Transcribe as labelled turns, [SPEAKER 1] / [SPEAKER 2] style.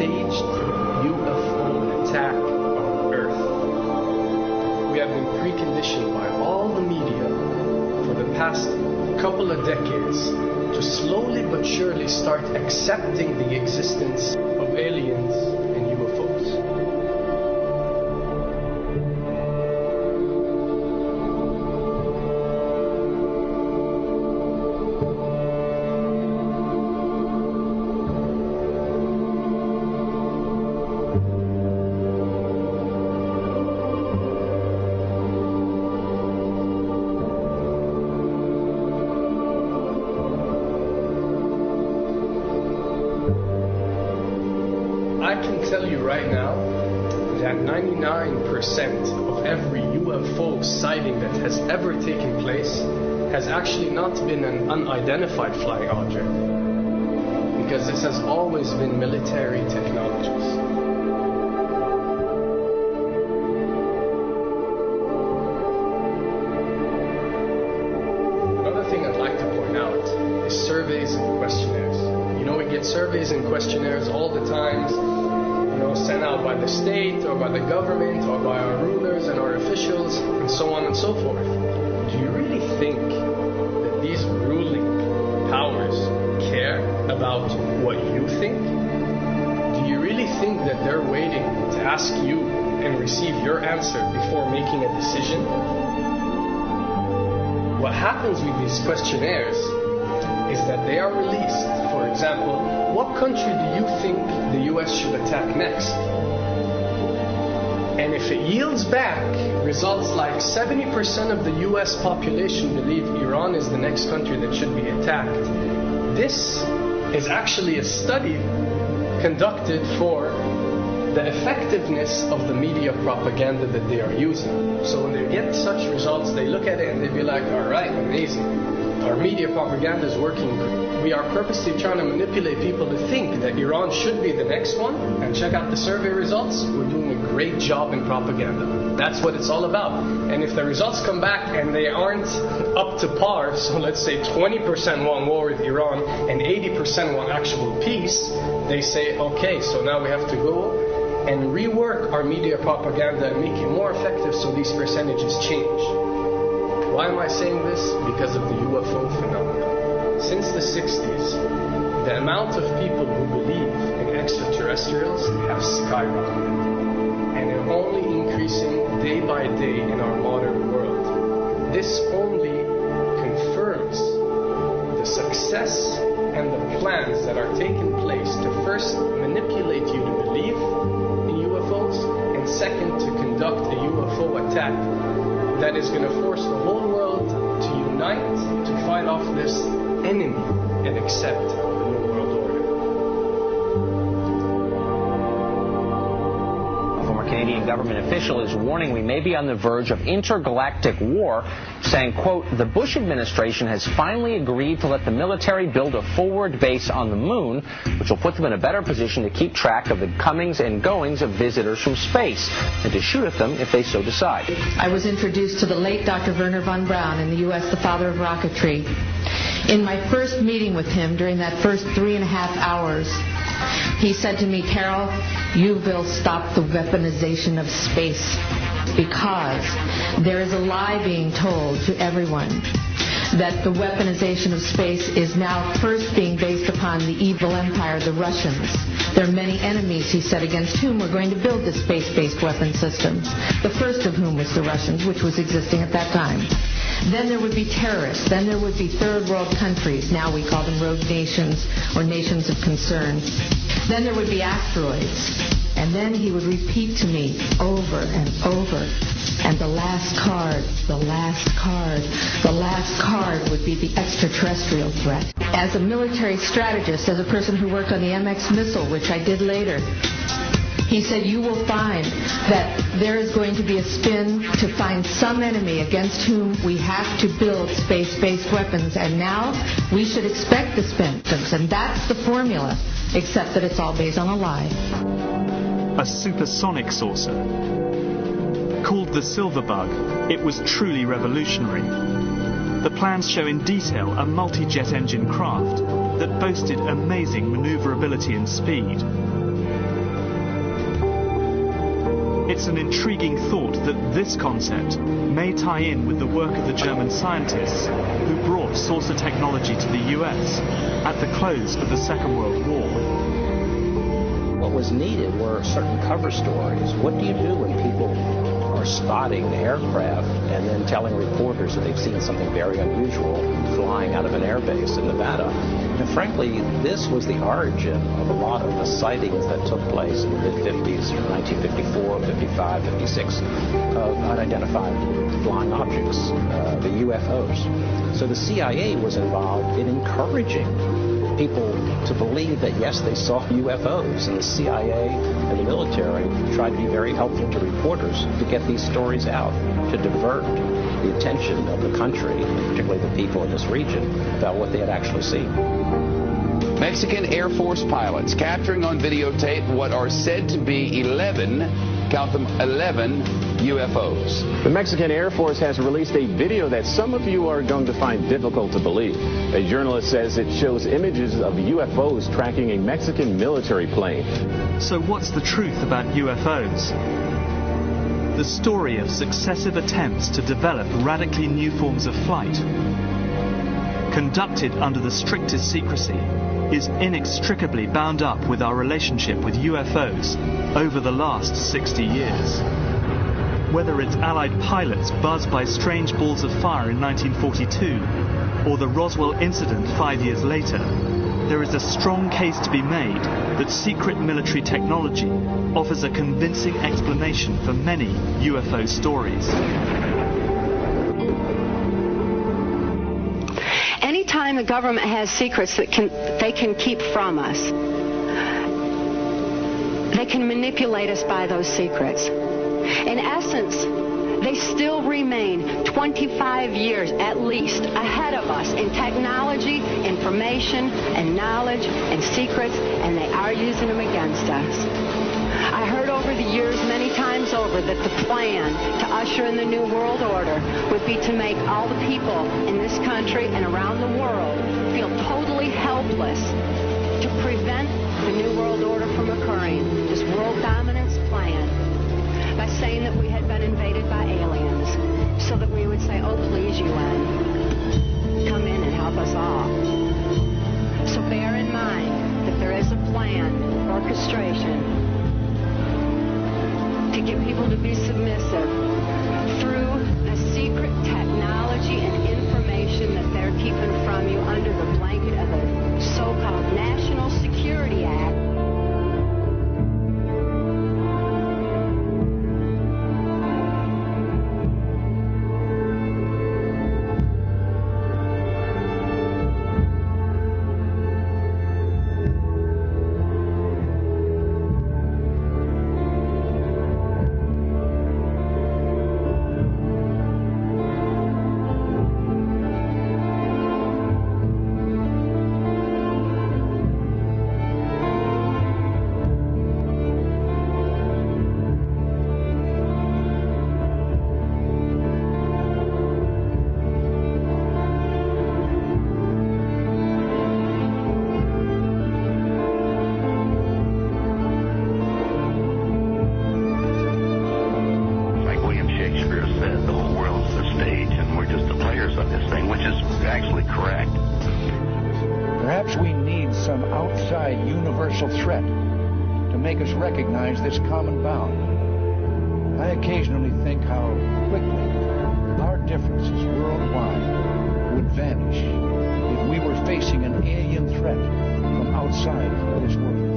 [SPEAKER 1] staged UFO attack on Earth. We have been preconditioned by all the media for the past couple of decades to slowly but surely start accepting the existence of aliens and UFOs. I can tell you right now that 99% of every UFO sighting that has ever taken place has actually not been an unidentified flying object, because this has always been military technologies. Another thing I'd like to point out is surveys and questionnaires. You know, we get surveys and questionnaires all the time, sent out by the state or by the government or by our rulers and our officials and so on and so forth. Do you really think that these ruling powers care about what you think? Do you really think that they're waiting to ask you and receive your answer before making a decision? What happens with these questionnaires is that they are released. For example, what country do you think the US should attack next? And if it yields back results like 70% of the US population believe Iran is the next country that should be attacked, this is actually a study conducted for the effectiveness of the media propaganda that they are using. So when they get such results, they look at it and they be like, all right, amazing. Our media propaganda is working. We are purposely trying to manipulate people to think that Iran should be the next one. And check out the survey results. We're doing a great job in propaganda. That's what it's all about. And if the results come back and they aren't up to par, so let's say 20% want war with Iran and 80% want actual peace, they say, okay, so now we have to go and rework our media propaganda and make it more effective so these percentages change. Why am I saying this? Because of the UFO phenomena. Since the 60s, the amount of people who believe in extraterrestrials has skyrocketed, and it's only increasing day by day in our modern world. This only confirms the success and the plans that are taking place to first manipulate you to believe in UFOs, and second, to conduct a UFO attack that is going to force the whole world to unite to fight off this enemy and accept the New World Order.
[SPEAKER 2] A former Canadian government official is warning we may be on the verge of intergalactic war, saying, quote, the Bush administration has finally agreed to let the military build a forward base on the moon, which will put them in a better position to keep track of the comings and goings of visitors from space, and to shoot at them if they so decide.
[SPEAKER 3] I was introduced to the late Dr. Wernher von Braun in the U.S., the father of rocketry. In my first meeting with him, during that first 3.5 hours, he said to me, Carol, you will stop the weaponization of space, because there is a lie being told to everyone that the weaponization of space is now first being based upon the evil empire, the Russians. There are many enemies, he said, against whom we're going to build this space-based weapon system, the first of whom was the Russians, which was existing at that time. Then there would be terrorists. Then there would be third world countries. Now we call them rogue nations or nations of concern. Then there would be asteroids. And then he would repeat to me over and over. And the last card, the last card, the last card would be the extraterrestrial threat. As a military strategist, as a person who worked on the MX missile, which I did later, he said, you will find that there is going to be a spin to find some enemy against whom we have to build space-based weapons, and now we should expect the spin. And that's the formula, except that it's all based on a lie.
[SPEAKER 4] A supersonic saucer. Called the Silver Bug, it was truly revolutionary. The plans show in detail a multi-jet engine craft that boasted amazing maneuverability and speed. It's an intriguing thought that this concept may tie in with the work of the German scientists who brought saucer technology to the US at the close of the Second World War.
[SPEAKER 5] What was needed were certain cover stories. What do you do when people are spotting aircraft and then telling reporters that they've seen something very unusual flying out of an airbase in Nevada? And frankly, this was the origin of a lot of the sightings that took place in the mid-50s, 1954, 55, 56, of unidentified flying objects, the UFOs. So the CIA was involved in encouraging people to believe that, yes, they saw UFOs, and the CIA and the military tried to be very helpful to reporters to get these stories out, to divert the attention of the country, particularly the people in this region, about what they had actually seen.
[SPEAKER 6] Mexican Air Force pilots capturing on videotape what are said to be 11, count them, 11 UFOs.
[SPEAKER 7] The Mexican Air Force has released a video that some of you are going to find difficult to believe. A journalist says it shows images of UFOs tracking a Mexican military plane.
[SPEAKER 4] So what's the truth about UFOs? The story of successive attempts to develop radically new forms of flight, conducted under the strictest secrecy, is inextricably bound up with our relationship with UFOs over the last 60 years. Whether it's Allied pilots buzzed by strange balls of fire in 1942 or the Roswell incident 5 years later, there is a strong case to be made that secret military technology offers a convincing explanation for many UFO stories.
[SPEAKER 8] Anytime the government has secrets that they can keep from us, they can manipulate us by those secrets. In essence, they still remain 25 years at least ahead of us in technology, information, and knowledge, and secrets, and they are using them against us. I heard over the years many times over that the plan to usher in the New World Order would be to make all the people in this country and around the world feel totally helpless to prevent the New World Order from occurring, this world dominance plan, by saying that we had been invaded by aliens, so that we would say, oh, please, UN, come in and help us all. So bear in mind that there is a plan, orchestration, to get people to be submissive through a secret technology and information that they're keeping from you under the blanket of a so-called National Security Act.
[SPEAKER 9] Perhaps we need some outside universal threat to make us recognize this common bound. I occasionally think how quickly our differences worldwide would vanish if we were facing an alien threat from outside this world.